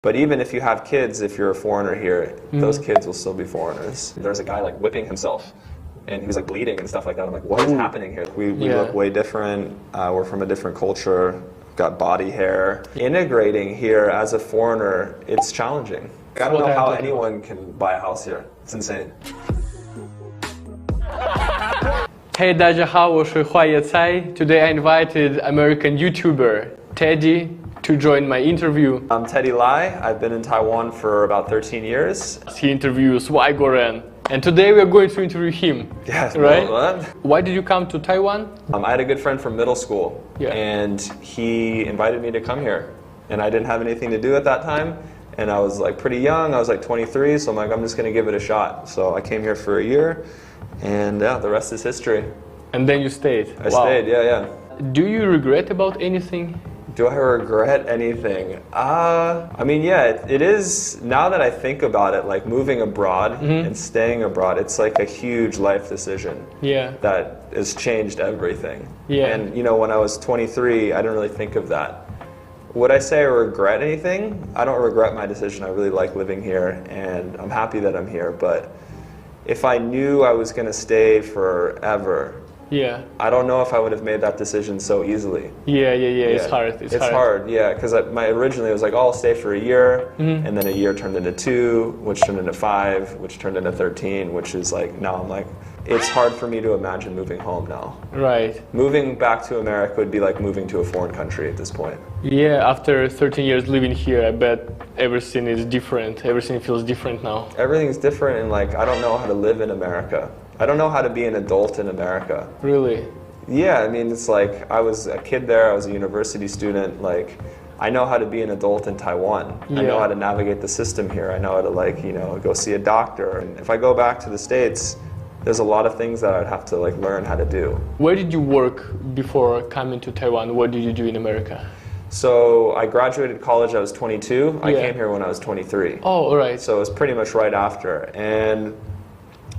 But even if you have kids, if you're a foreigner here, those kids will still be foreigners. There's a guy like whipping himself, and he was like bleeding and stuff like that. I'm like, what is happening here? We look way different. We're from a different culture. Got body hair. Integrating here as a foreigner, it's challenging. I don't know how anyone can buy a house here. It's insane. Hey, 大家好，我是花椰菜. Today I invited American YouTuber Teddy to join my interview. I'm Teddy Lai. I've been in Taiwan for about 13 years. He interviews 外国人. And today we are going to interview him. Yes, right? Well, Why did you come to Taiwan? I had a good friend from middle school, and he invited me to come here. And I didn't have anything to do at that time. And I was like pretty young. I was like 23, so I'm like, I'm just going to give it a shot. So I came here for a year, and yeah, the rest is history. And then you stayed. I stayed, yeah. Do you regret about anything? Do I regret anything? I mean, yeah, it is, now that I think about it, like moving abroad and staying abroad, it's like a huge life decision. Yeah. That has changed everything. Yeah. And you know, when I was 23, I didn't really think of that. Would I say I regret anything? I don't regret my decision. I really like living here, and I'm happy that I'm here. But if I knew I was going to stay forever, I don't know if I would have made that decision so easily. Yeah. It's hard. It's hard, yeah, because originally it was like, oh, I'll stay for a year, and then a year turned into 2, which turned into 5, which turned into 13, which is like, now I'm like, it's hard for me to imagine moving home now. Right. Moving back to America would be like moving to a foreign country at this point. Yeah, after 13 years living here, I bet everything is different. Everything feels different now. Everything's different, and like, I don't know how to live in America. I don't know how to be an adult in America. Really? Yeah, I mean, it's like, I was a kid there, I was a university student, like, I know how to be an adult in Taiwan. I know how to navigate the system here. I know how to, like, you know, go see a doctor. And if I go back to the States, there's a lot of things that I'd have to, like, learn how to do. Where did you work before coming to Taiwan? What did you do in America? So I graduated college, I was 22. I came here when I was 23. Oh, all right. So it was pretty much right after. And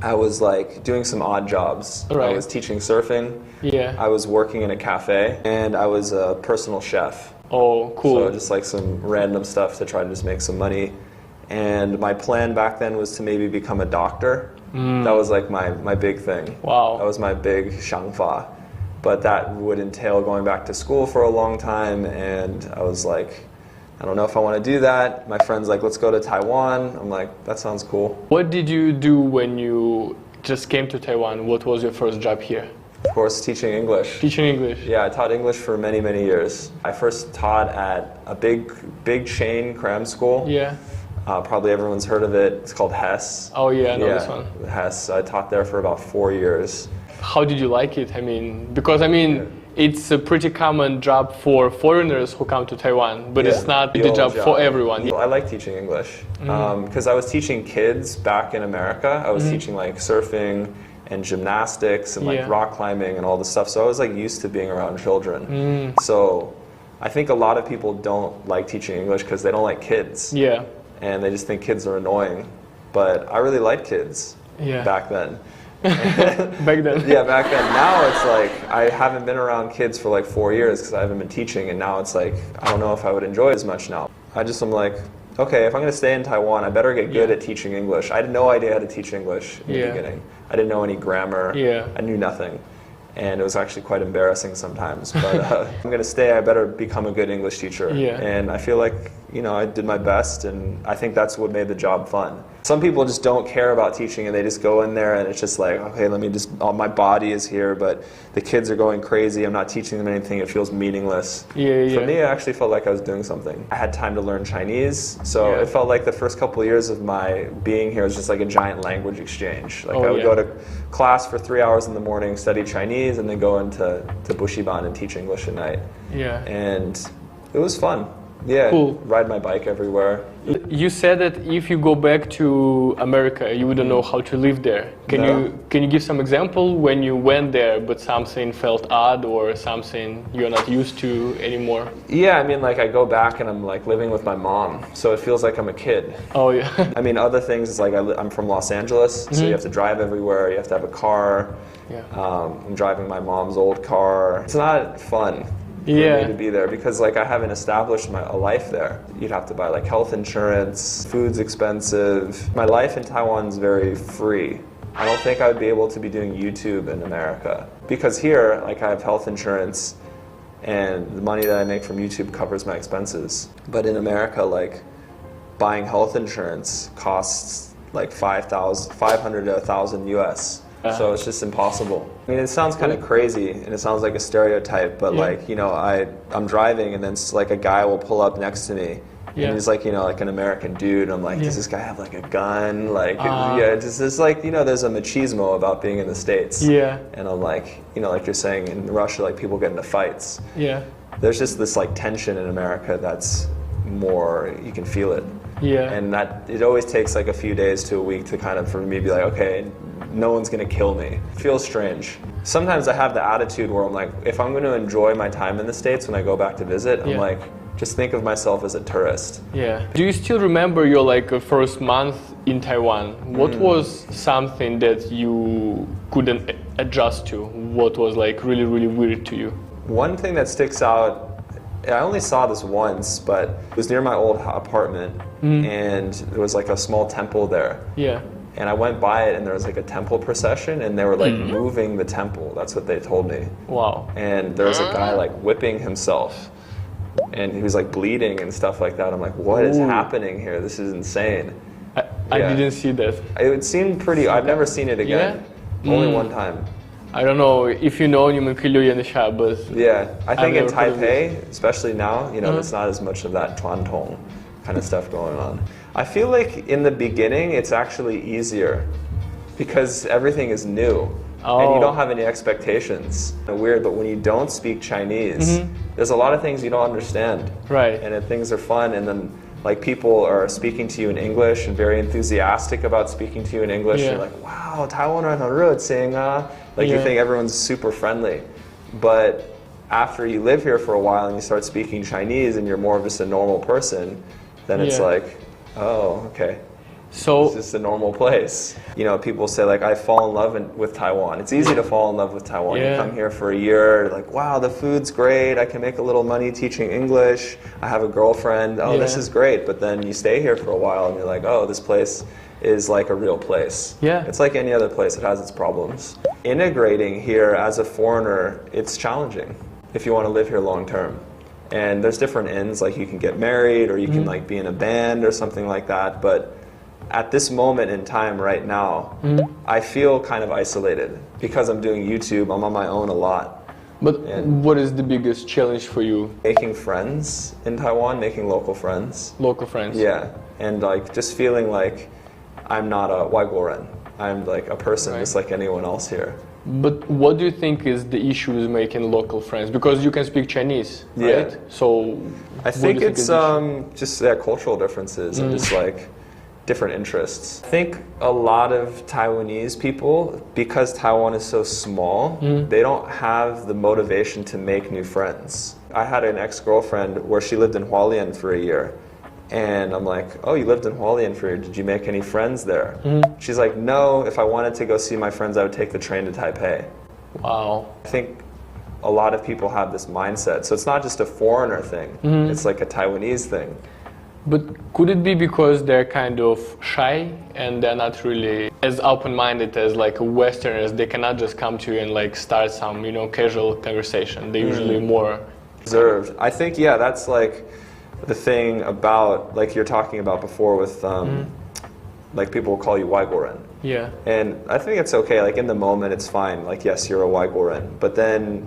I was like doing some odd jobs. Right. I was teaching surfing. Yeah. I was working in a cafe, and I was a personal chef. Oh, cool. So just like some random stuff to try to just make some money. And my plan back then was to maybe become a doctor. That was like my big thing. Wow. That was my big 想法. But that would entail going back to school for a long time, and I was like, I don't know if I want to do that. My friend's like, let's go to Taiwan. I'm like, that sounds cool. What did you do when you just came to Taiwan? What was your first job here? Of course, teaching English. Teaching English? Yeah, I taught English for many, many years. I first taught at a big chain cram school. Yeah. Probably everyone's heard of it. It's called Hess. Oh yeah, I know this one. Hess. I taught there for about 4 years. How did you like it? I mean, because it's a pretty common job for foreigners who come to Taiwan, but it's not the job for everyone. I like teaching English because I was teaching kids back in America. I was teaching like surfing and gymnastics and like rock climbing and all this stuff. So I was like used to being around children. So I think a lot of people don't like teaching English because they don't like kids. Yeah. And they just think kids are annoying. But I really liked kids back then. Back then. Yeah, back then. Now it's like I haven't been around kids for like 4 years because I haven't been teaching, and now it's like I don't know if I would enjoy it as much now. I'm like, okay, if I'm going to stay in Taiwan, I better get good at teaching English. I had no idea how to teach English in the beginning. I didn't know any grammar. I knew nothing. And it was actually quite embarrassing sometimes. But if I'm going to stay, I better become a good English teacher. And I feel like, you know, I did my best, and I think that's what made the job fun. Some people just don't care about teaching, and they just go in there and it's just like, okay, let me just, my body is here, but the kids are going crazy. I'm not teaching them anything. It feels meaningless. For me, I actually felt like I was doing something. I had time to learn Chinese, so it felt like the first couple of years of my being here was just like a giant language exchange. Like I would go to class for 3 hours in the morning, study Chinese, and then go into Bushiban and teach English at night. And it was fun. Yeah, cool. Ride my bike everywhere. You said that if you go back to America, you wouldn't know how to live there. Can you give some example when you went there, but something felt odd or something you're not used to anymore? Yeah, I mean, like I go back and I'm like living with my mom, so it feels like I'm a kid. Oh yeah. I mean, other things is like I'm from Los Angeles, so you have to drive everywhere. You have to have a car. I'm driving my mom's old car. It's not fun. for me to be there, because like I haven't established a life there. You'd have to buy like health insurance, food's expensive. My life in Taiwan is very free. I don't think I would be able to be doing YouTube in America, because here like I have health insurance and the money that I make from YouTube covers my expenses. But in America, like buying health insurance costs like 500 to 1,000 US. So it's just impossible. I mean, it sounds kind of crazy and it sounds like a stereotype, but like, you know, I'm driving and then like a guy will pull up next to me and he's like, you know, like an American dude. I'm like, does this guy have like a gun? Like, it's like, you know, there's a machismo about being in the States. And I'm like, you know, like you're saying in Russia, like people get into fights. There's just this like tension in America that's more, you can feel it. And that it always takes like a few days to a week to kind of, for me to be like, okay, no one's gonna kill me. It feels strange. Sometimes I have the attitude where I'm like, if I'm gonna enjoy my time in the States when I go back to visit, I'm like, just think of myself as a tourist. Do you still remember your like first month in Taiwan? What was something that you couldn't adjust to? What was like really, really weird to you? One thing that sticks out, I only saw this once, but it was near my old apartment and there was like a small temple there. And I went by it and there was like a temple procession and they were like moving the temple. That's what they told me. Wow. And there was a guy like whipping himself and he was like bleeding and stuff like that. I'm like, what is happening here? This is insane. I didn't see that. It seemed pretty, I've never seen it again. Only one time. I don't know if you know, but I think in Taipei, especially now, you know, there's not as much of that Tuantong kind of stuff going on. I feel like in the beginning, it's actually easier because everything is new and you don't have any expectations. It's weird, but when you don't speak Chinese, there's a lot of things you don't understand. And things are fun, and then like people are speaking to you in English and very enthusiastic about speaking to you in English. You're like, wow, Taiwan人很热情啊. Like you think everyone's super friendly. But after you live here for a while and you start speaking Chinese and you're more of just a normal person, then it's like, oh, okay. So it's just a normal place. You know, people say like, I fall in love with Taiwan. It's easy to fall in love with Taiwan. You come here for a year, like, wow, the food's great. I can make a little money teaching English. I have a girlfriend. Oh, this is great. But then you stay here for a while and you're like, oh, this place is like a real place. It's like any other place. It has its problems. Integrating here as a foreigner, it's challenging if you want to live here long term. And there's different ends, like you can get married or you can like be in a band or something like that. But at this moment in time right now, I feel kind of isolated because I'm doing YouTube. I'm on my own a lot. But what is the biggest challenge for you? Making friends in Taiwan, making local friends. Local friends. Yeah, and like just feeling like I'm not a 外国人. I'm like a person just like anyone else here. But what do you think is the issue with making local friends? Because you can speak Chinese, right? So I think it's just cultural differences and just like different interests. I think a lot of Taiwanese people, because Taiwan is so small, they don't have the motivation to make new friends. I had an ex-girlfriend where she lived in Hualien for a year. And I'm like, oh, you lived in Hualien for a year. Did you make any friends there? She's like, no, if I wanted to go see my friends, I would take the train to Taipei. Wow. I think a lot of people have this mindset. So it's not just a foreigner thing. It's like a Taiwanese thing. But could it be because they're kind of shy and they're not really as open-minded as like Westerners? They cannot just come to you and like start some, you know, casual conversation. They're usually more reserved. I think, that's like the thing about, like you're talking about before with, like people will call you 外国人. And I think it's okay, like in the moment it's fine, like yes, you're a 外国人, but then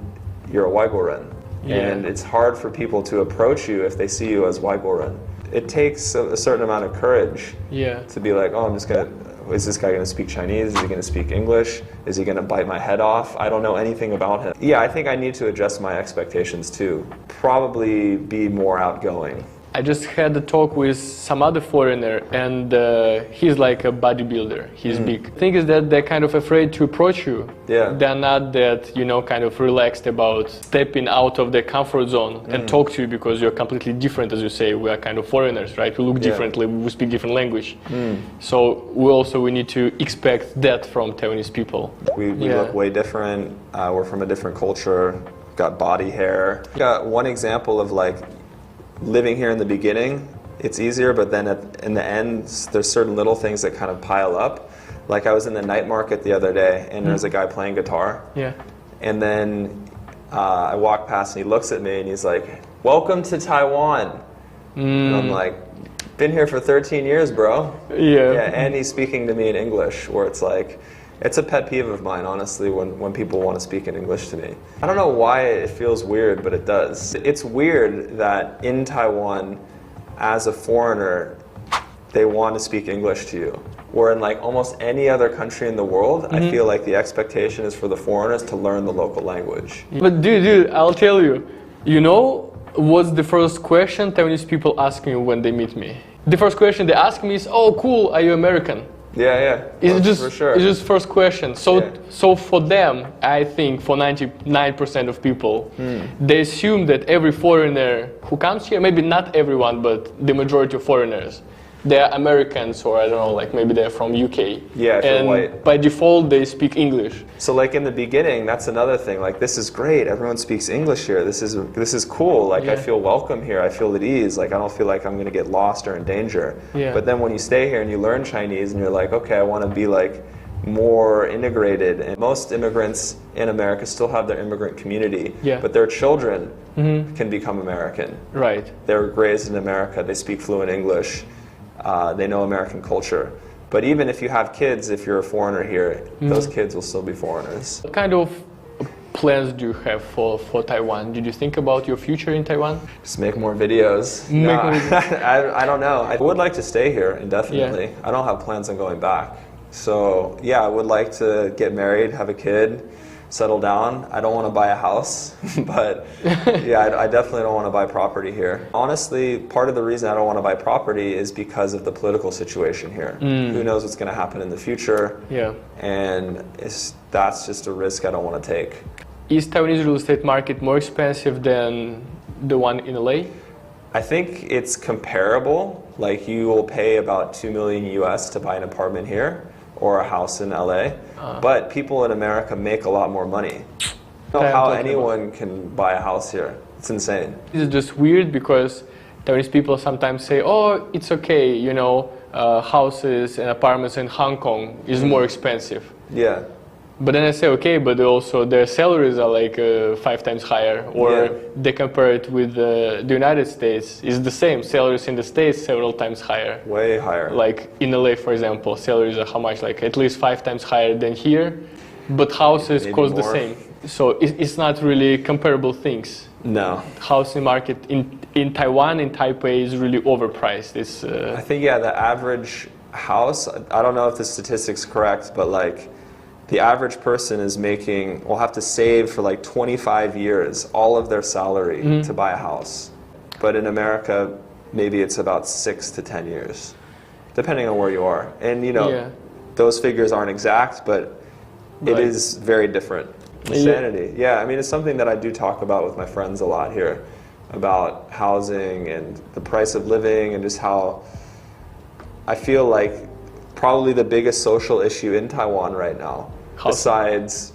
you're a 外国人. And it's hard for people to approach you if they see you as 外国人. It takes a certain amount of courage to be like, oh, is this guy going to speak Chinese? Is he going to speak English? Is he going to bite my head off? I don't know anything about him. I think I need to adjust my expectations too. Probably be more outgoing. I just had a talk with some other foreigner and he's like a bodybuilder. He's big. The thing is that they're kind of afraid to approach you. They're not that, you know, kind of relaxed about stepping out of their comfort zone and talk to you because you're completely different, as you say. We are kind of foreigners, right? We look differently, we speak different language. So we need to expect that from Taiwanese people. We look way different. We're from a different culture. got body hair. Got one example of like living here in the beginning, it's easier, but then in the end, there's certain little things that kind of pile up. Like I was in the night market the other day, and there's a guy playing guitar. Yeah. And then I walk past, and he looks at me, and he's like, "Welcome to Taiwan." And I'm like, "Been here for 13 years, bro." Yeah. And he's speaking to me in English, where it's like, it's a pet peeve of mine, honestly, when people want to speak in English to me. I don't know why it feels weird, but it does. It's weird that in Taiwan, as a foreigner, they want to speak English to you. Where in like almost any other country in the world, I feel like the expectation is for the foreigners to learn the local language. But dude, I'll tell you, you know what's the first question Taiwanese people ask me when they meet me? The first question they ask me is, "Oh, cool, are you American?" Yeah. It's just for sure. It's just first question. So for them, I think for 99% of people, they assume that every foreigner who comes here, maybe not everyone, but the majority of foreigners, they're Americans, or I don't know, like maybe they're from UK. Yeah, if and you're white. By default, they speak English. So like in the beginning, that's another thing. Like, this is great. Everyone speaks English here. This is cool. Like, I feel welcome here. I feel at ease. Like, I don't feel like I'm going to get lost or in danger. Yeah. But then when you stay here and you learn Chinese and you're like, okay, I want to be like more integrated. And most immigrants in America still have their immigrant community. Yeah. But their children can become American. Right. They're raised in America. They speak fluent English. They know American culture. But even if you have kids, if you're a foreigner here, those kids will still be foreigners. What kind of plans do you have for Taiwan? Did you think about your future in Taiwan? Just make more videos. I don't know. I would like to stay here indefinitely. I don't have plans on going back. So yeah, I would like to get married, have a kid, settle down. I don't want to buy a house, but yeah, I definitely don't want to buy property here. Honestly, part of the reason I don't want to buy property is because of the political situation here. Who knows what's going to happen in the future? Yeah. And that's just a risk I don't want to take. Is Taiwanese real estate market more expensive than the one in LA? I think it's comparable. Like, you will pay about $2 million US to buy an apartment here or a house in LA. But people in America make a lot more money. I don't know how anyone can buy a house here. It's insane. It's just weird because Taiwanese people sometimes say, "Oh, it's okay, you know, houses and apartments in Hong Kong is more expensive." Yeah. But then I say, okay, but also their salaries are like 5 times higher, or they compare it with the United States. It's the same. Salaries in the States several times higher. Way higher. Like in LA, for example, salaries are how much? Like at least 5 times higher than here, but houses cost the same. So it's not really comparable things. No. Housing market in Taiwan, in Taipei, is really overpriced. It's. I think the average house. I don't know if the statistic's correct, but like, the average person will have to save for like 25 years all of their salary to buy a house. But in America, maybe it's about 6 to 10 years, depending on where you are. And you know, those figures aren't exact, but it is very different. Insanity. Yeah, I mean, it's something that I do talk about with my friends a lot here, about housing and the price of living, and just how I feel like probably the biggest social issue in Taiwan right now, besides,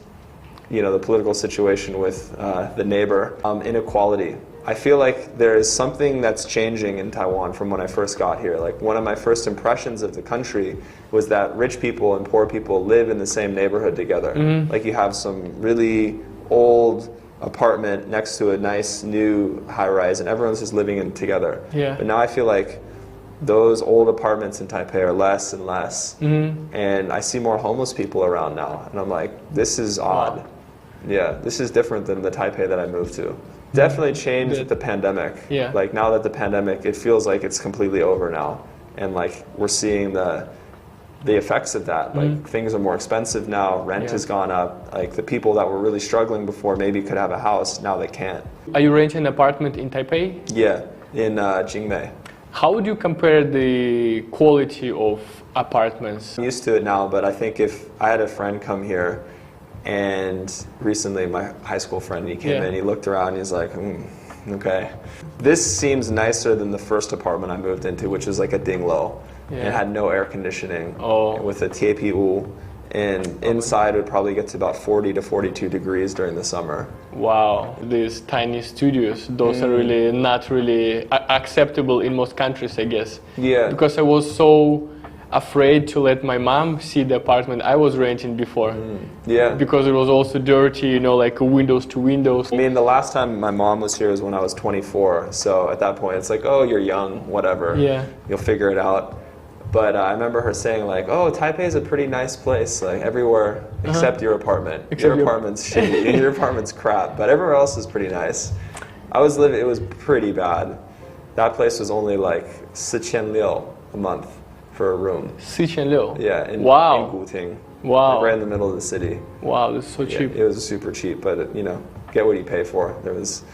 you know, the political situation with the neighbor, inequality. I feel like there is something that's changing in Taiwan from when I first got here. Like, one of my first impressions of the country was that rich people and poor people live in the same neighborhood together. Like, you have some really old apartment next to a nice new high-rise, and everyone's just living in together. But now I feel like those old apartments in Taipei are less and less, and I see more homeless people around now, and I'm like, this is odd. Yeah, this is different than the Taipei that I moved to. Definitely changed with the pandemic. Like, now that the pandemic, it feels like it's completely over now, and like, we're seeing the effects of that. Like, things are more expensive now, rent has gone up. Like, the people that were really struggling before maybe could have a house, now they can't. Are you renting an apartment in Taipei? Yeah, in Jingmei. How would you compare the quality of apartments? I'm used to it now, but I think if I had a friend come here, and recently my high school friend, he came in, he looked around, he's like, okay. This seems nicer than the first apartment I moved into, which was like a dinglo. It had no air conditioning with a TAPU, and inside it would probably get to about 40 to 42 degrees during the summer. Wow, these tiny studios, those are really not really acceptable in most countries, I guess. Yeah. Because I was so afraid to let my mom see the apartment I was renting before. Yeah. Because it was also dirty, you know, like windows to windows. I mean, the last time my mom was here was when I was 24, so at that point it's like, oh, you're young, whatever. Yeah. You'll figure it out. But I remember her saying like, oh, Taipei is a pretty nice place, like everywhere except your apartment. Your apartment's shitty, your apartment's crap, but everywhere else is pretty nice. It was pretty bad. That place was only like 4,000 liu a month for a room. 4,000 liu? Yeah, in Guting. Wow. Like right in the middle of the city. Wow, that's so cheap. It was super cheap, but you know, get what you pay for. There was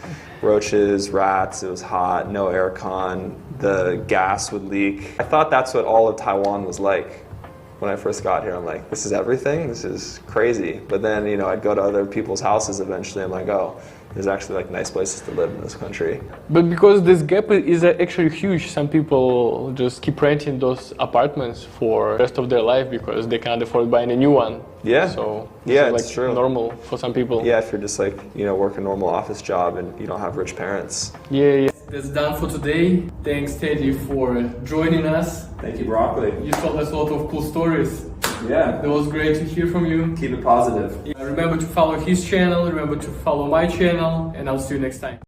roaches, rats, it was hot, no aircon, the gas would leak. I thought that's what all of Taiwan was like. When I first got here, I'm like, this is everything? This is crazy. But then, you know, I'd go to other people's houses eventually, I'm like, oh, there's actually like nice places to live in this country. But because this gap is actually huge, some people just keep renting those apartments for the rest of their life because they can't afford buying a new one. Yeah. So yeah, it's like true. Normal for some people. Yeah, if you're just like, you know, work a normal office job and you don't have rich parents. Yeah. That's done for today. Thanks, Teddy, for joining us. Thank you, Broccoli. You told us a lot of cool stories. Yeah. That was great to hear from you. Keep it positive. Remember to follow his channel, remember to follow my channel, and I'll see you next time.